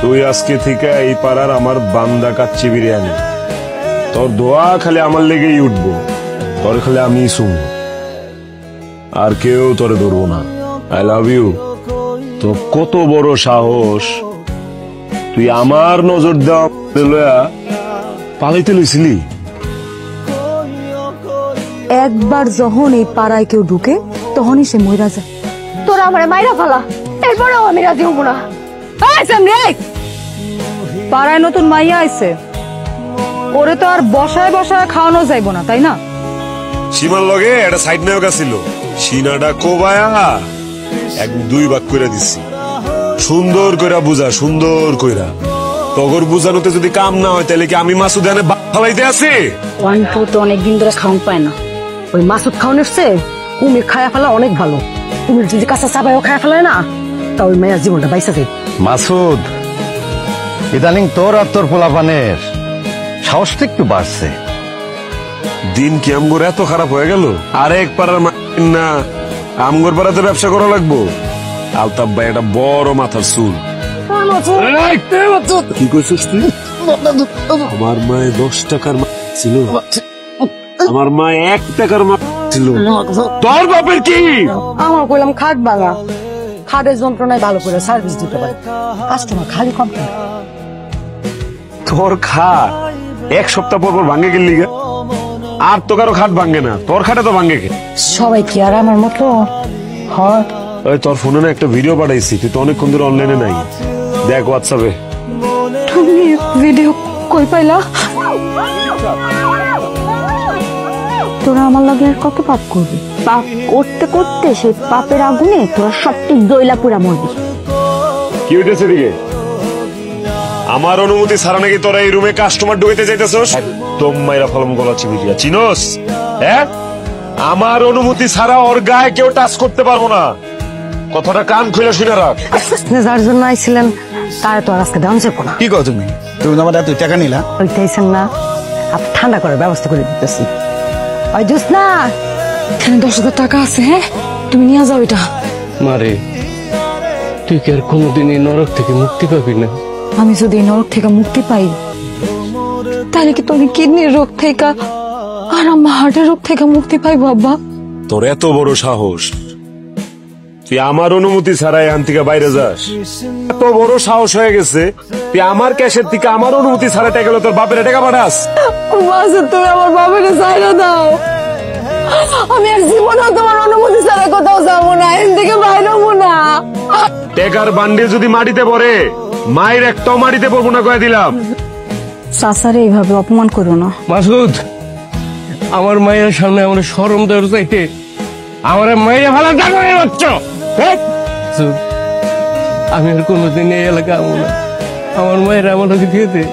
তুই আজকে থেকে এই পাড়ার আমার বান্দা কাচ্চি বিরিয়ানি। তোর দোয়া খালি আমার লেগেই উঠবো, তোর খালি আমি শুনবো, আর কেউ তোরে ধরবো না। I love you. তো কত বড় সাহস, তুই আমার নজর দেওয়া পালাইতে লইছিলি? একবার যখন এই পাড়ায় কেউ ঢুকে তখনই সে মইরা যায়। তোরা আমার মাইরা ফালা, এরপরেও আমি রাজি হবো না। পাড়ায় নতুন মাইয়া আইছে, ওরে তো আর বসায় বসায় খাওয়ানো যাইব না, তাই না? সীমার লগে একটা সাইড নায়ক ছিল, সিনাটা কোবায়া এক দুই ভাগ করে দিছি। সুন্দর কইরা বুঝা, সুন্দর কইরা। তগর বুঝানোতে যদি কাম না হয় তাহলে কি আমি মাসুদ এনে ফালাইতে আছি? ওয়ানটু তো অনেকদিন ধরে খাওয়ান পায় না। ওই মাসুদ খাওয়ান এসছে, কুমির খায়া ফেলা অনেক ভালো। কুমির যদি কাঁচা চাবাইও খায়া ফেলায় না, তা ওই মেয়ের জীবনটা বাইসা যায়। মাসুদ, ইদানিং তোর আর তোর পোলাপানের সাহসটা একটু বাড়ছে। দিন কি আমগর এত খারাপ হয়ে গেল? আরেক পাড়ার না আমগর পাড়াতে ব্যবসা করা লাগবো? আলতাফ ভাই একটা বড় মাথার চুল। কি কইছিস তুই? আমার মায়ে 10 টাকার ছিল, আমার মা 1 টাকার ছিল। তোর বাপের কি? আমার কইলাম খাট ভাঙা, খাটের যন্ত্রণায় ভালো করে সার্ভিস দিতে পারে, কাস্টমার খালি কমপ্লেন। তোর খাট 1 সপ্তাহ পর পর ভাঙে গেলি, আর তো কারো খাট ভাঙে না, তোর খাটে তো ভাঙে গে। সবাই কি আর আমার মতো হয়? ওই তোর ফোনে না একটা ভিডিও পাঠাইছি, তুই তো অনেকক্ষণ ধরে অনলাইনে নাই, দেখ হোয়াটসঅ্যাপে। তুমি ভিডিও কই পাইলা? তোরা আমার লগে আর কত পাপ করবি? পাপ করতে করতে সেই পাপের আগুনে তোরা সবটি দইলা পুরা মরবি। কি হইতেছে দিকে? আমার অনুমতি ছাড়া নাকি তোরা এই রুমে কাস্টমার ঢুকাইতে যাইতেছস? একদম মাইরা ফলম গলাচ্ছি ভিডিও, চিনোস? হ্যাঁ, আমার অনুমতি ছাড়া ওর গায়ে কেউ টাচ করতে পারবো না, কথাটা কান খুলে শুনে রাখ। যার জন্য আইছিলেন তারা তো আর আজকে দাম যাবো না। কি কও তুমি? তুমি আমার এত টাকা নিলা? ওইটাইছেন না, আপনি ঠান্ডা করার ব্যবস্থা করে দিতেছি। ওই জুস না, এখানে 10,000 টাকা আছে, হ্যাঁ তুমি নিয়ে যাও এটা। মারে, তুই কি আর কোনোদিন এই নরক থেকে মুক্তি পাবি না? আমি যদি এই নরক থেকে মুক্তি পাই, তাহলে কি তুমি কিডনির রোগ থেকে আর আমার হার্টের রোগ থেকে মুক্তি পাইবো? আব্বা, তোর এত বড় সাহস, তুই আমার অনুমতি ছাড়াই এখান থেকে বাইরে যাস? এত বড় সাহস হয়ে গেছে, তুই আমার ক্যাশের থেকে আমার অনুমতি ছাড়া টাকা তোর বাপের টাকা পাঠাস? তুমি আমার বাবার ছাইরা দাও, আমি আর জীবনে তোমার অনুমতি ছাড়া কোথাও যাবো না, এখান থেকে বাইরে হবো না। টেকার বান্ডিল যদি মাটিতে পড়ে, মায়ের একটাও মাটিতে পড়বো না কয়ে দিলাম। চাচারে এইভাবে অপমান করো না। মাসুদ, আমার মায়ের সামনে আমার শরম দেওয়ার চাইতে আমার মায়ের ভালো টাকা হচ্ছ। আমি আর কোনোদিন এই এলাকা আমো না, আমার মায়ের আমার দিয়ে দে।